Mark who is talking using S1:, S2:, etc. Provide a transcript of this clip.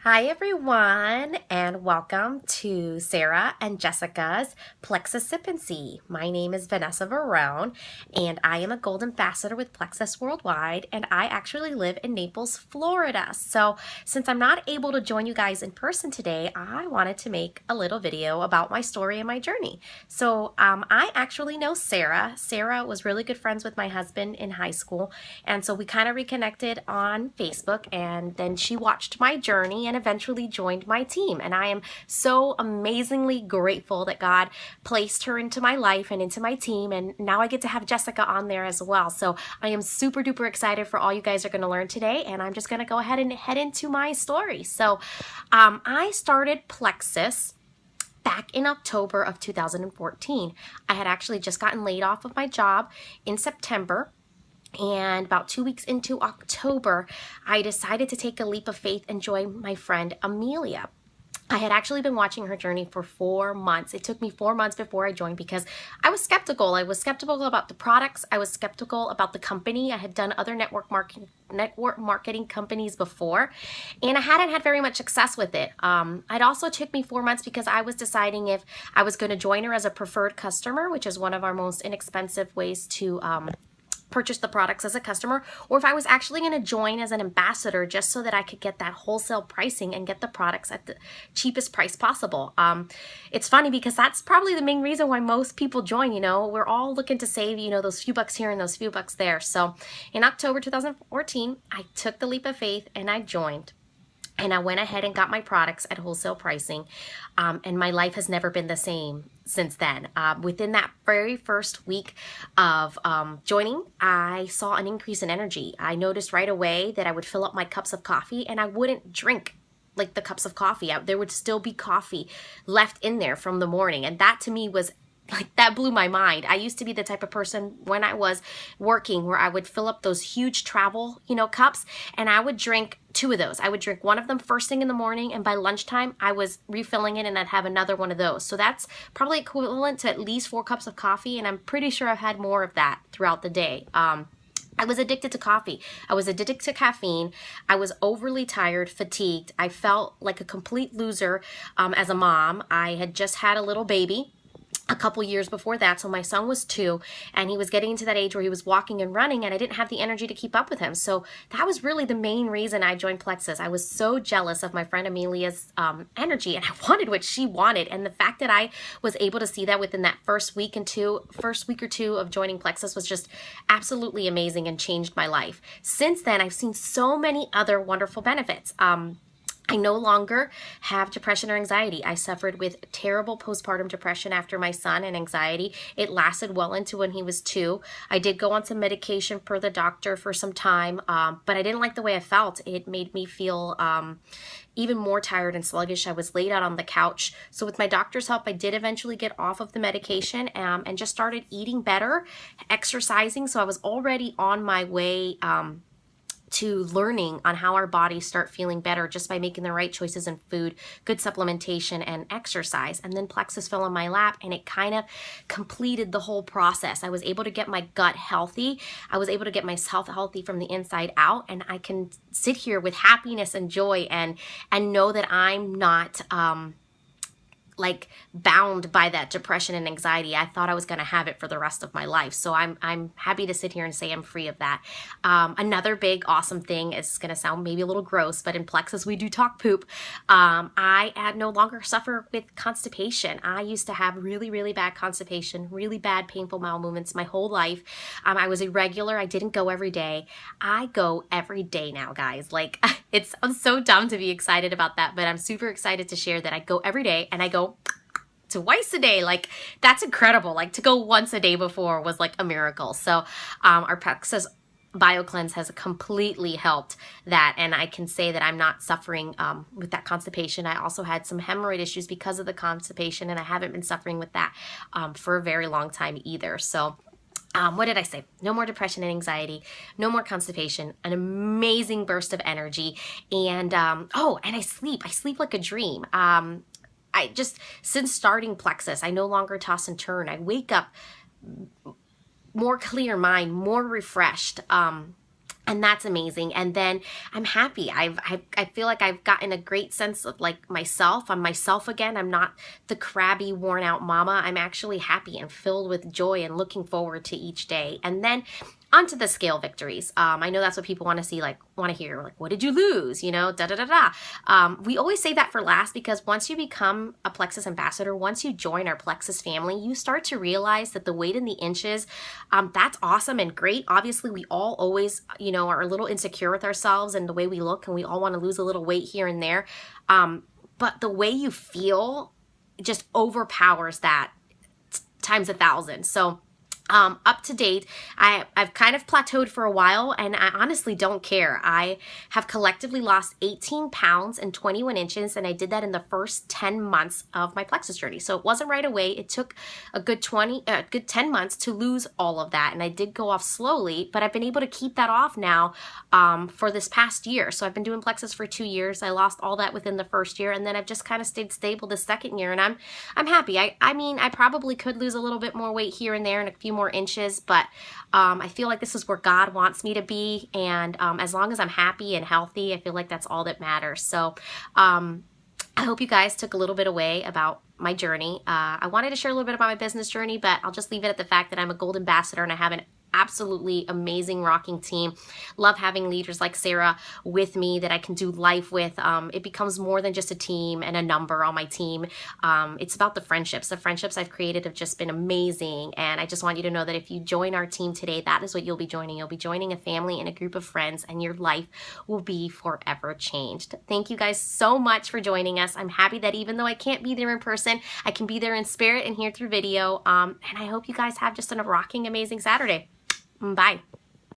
S1: Hi, everyone, and welcome to Sarah and Jessica's Plexus Sip and See. My name is Vanessa Verone, and I am a Gold Ambassador with Plexus Worldwide, and I actually live in Naples, Florida. So, since I'm not able to join you guys in person today, I wanted to make a little video about my story and my journey. So, I actually know Sarah. Sarah was really good friends with my husband in high school, and so we kind of reconnected on Facebook, and then she watched my journey and eventually joined my team. And I am so amazingly grateful that God placed her into my life and into my team. And now I get to have Jessica on there as well. So I am super duper excited for all you guys are going to learn today. And I'm just going to go ahead and head into my story. So I started Plexus back in October of 2014. I had actually just gotten laid off of my job in September. And about 2 weeks into October, I decided to take a leap of faith and join my friend Amelia. I had actually been watching her journey for 4 months. It took me 4 months before I joined because I was skeptical. I was skeptical about the products. I was skeptical about the company. I had done other network marketing companies before, and I hadn't had very much success with it. It also took me 4 months because I was deciding if I was going to join her as a preferred customer, which is one of our most inexpensive ways to purchase the products as a customer, or if I was actually going to join as an ambassador just so that I could get that wholesale pricing and get the products at the cheapest price possible. It's funny because that's probably the main reason why most people join. We're all looking to save, those few bucks here and those few bucks there. So in October 2014, I took the leap of faith and I joined. And I went ahead and got my products at wholesale pricing, and my life has never been the same since then. Within that very first week of joining, I saw an increase in energy. I noticed right away that I would fill up my cups of coffee and I wouldn't drink like the cups of coffee. There would still be coffee left in there from the morning, and that to me was that blew my mind. I used to be the type of person when I was working where I would fill up those huge travel, cups, and I would drink 2 of those. I would drink one of them first thing in the morning, and by lunchtime, I was refilling it and I'd have another one of those. So that's probably equivalent to at least 4 cups of coffee, and I'm pretty sure I've had more of that throughout the day. I was addicted to coffee. I was addicted to caffeine. I was overly tired, fatigued. I felt like a complete loser as a mom. I had just had a little baby a couple years before that. So my son was 2 and he was getting into that age where he was walking and running, and I didn't have the energy to keep up with him. So that was really the main reason I joined Plexus. I was so jealous of my friend Amelia's energy, and I wanted what she wanted. And the fact that I was able to see that within that first week or two of joining Plexus was just absolutely amazing and changed my life. Since then, I've seen so many other wonderful benefits. I no longer have depression or anxiety. I suffered with terrible postpartum depression after my son and anxiety. It lasted well into when he was 2. I did go on some medication per the doctor for some time, but I didn't like the way I felt. It made me feel even more tired and sluggish. I was laid out on the couch. So with my doctor's help, I did eventually get off of the medication and just started eating better, exercising. So I was already on my way to learning on how our bodies start feeling better just by making the right choices in food, good supplementation, and exercise. And then Plexus fell in my lap, and it kind of completed the whole process. I was able to get my gut healthy. I was able to get myself healthy from the inside out, and I can sit here with happiness and joy and know that I'm not bound by that depression and anxiety. I thought I was going to have it for the rest of my life. So I'm happy to sit here and say I'm free of that. Another big awesome thing is going to sound maybe a little gross, but in Plexus we do talk poop. I no longer suffer with constipation. I used to have really, really bad constipation, really bad painful bowel movements my whole life. I was irregular. I didn't go every day. I go every day now, guys. I'm so dumb to be excited about that, but I'm super excited to share that I go every day, and I go twice a day. That's incredible. To go once a day before was like a miracle. So our Plexus BioCleanse has completely helped that, and I can say that I'm not suffering with that constipation. I also had some hemorrhoid issues because of the constipation, and I haven't been suffering with that for a very long time either. So what did I say? No more depression and anxiety, no more constipation, an amazing burst of energy, and and I sleep like a dream. Since starting Plexus, I no longer toss and turn. I wake up more clear mind, more refreshed. And that's amazing. And then I'm happy. I feel like I've gotten a great sense of like myself. I'm myself again. I'm not the crabby, worn out mama. I'm actually happy and filled with joy and looking forward to each day. And then onto the scale victories. I know that's what people want to see, like want to hear, like, what did you lose? You know, da da da da. We always say that for last because once you become a Plexus ambassador, once you join our Plexus family, you start to realize that the weight in the inches, that's awesome and great. Obviously, we all always, you know, are a little insecure with ourselves and the way we look, and we all want to lose a little weight here and there. But the way you feel just overpowers that times 1,000. So up to date, I've kind of plateaued for a while, and I honestly don't care. I have collectively lost 18 pounds and 21 inches, and I did that in the first 10 months of my Plexus journey. So it wasn't right away. It took a good 10 months to lose all of that, and I did go off slowly, but I've been able to keep that off now for this past year. So I've been doing Plexus for 2 years. I lost all that within the first year, and then I've just kind of stayed stable the second year, and I'm happy. I mean, I probably could lose a little bit more weight here and there and a few more inches, but I feel like this is where God wants me to be, and as long as I'm happy and healthy, I feel like that's all that matters. So I hope you guys took a little bit away about my journey. I wanted to share a little bit about my business journey, but I'll just leave it at the fact that I'm a gold ambassador and I have an absolutely amazing rocking team. Love having leaders like Sarah with me that I can do life with. It becomes more than just a team and a number on my team. It's about the friendships. The friendships I've created have just been amazing, and I just want you to know that if you join our team today, that is what you'll be joining. You'll be joining a family and a group of friends, and your life will be forever changed. Thank you guys so much for joining us. I'm happy that even though I can't be there in person, I can be there in spirit and here through video, and I hope you guys have just a rocking, amazing Saturday. Bye.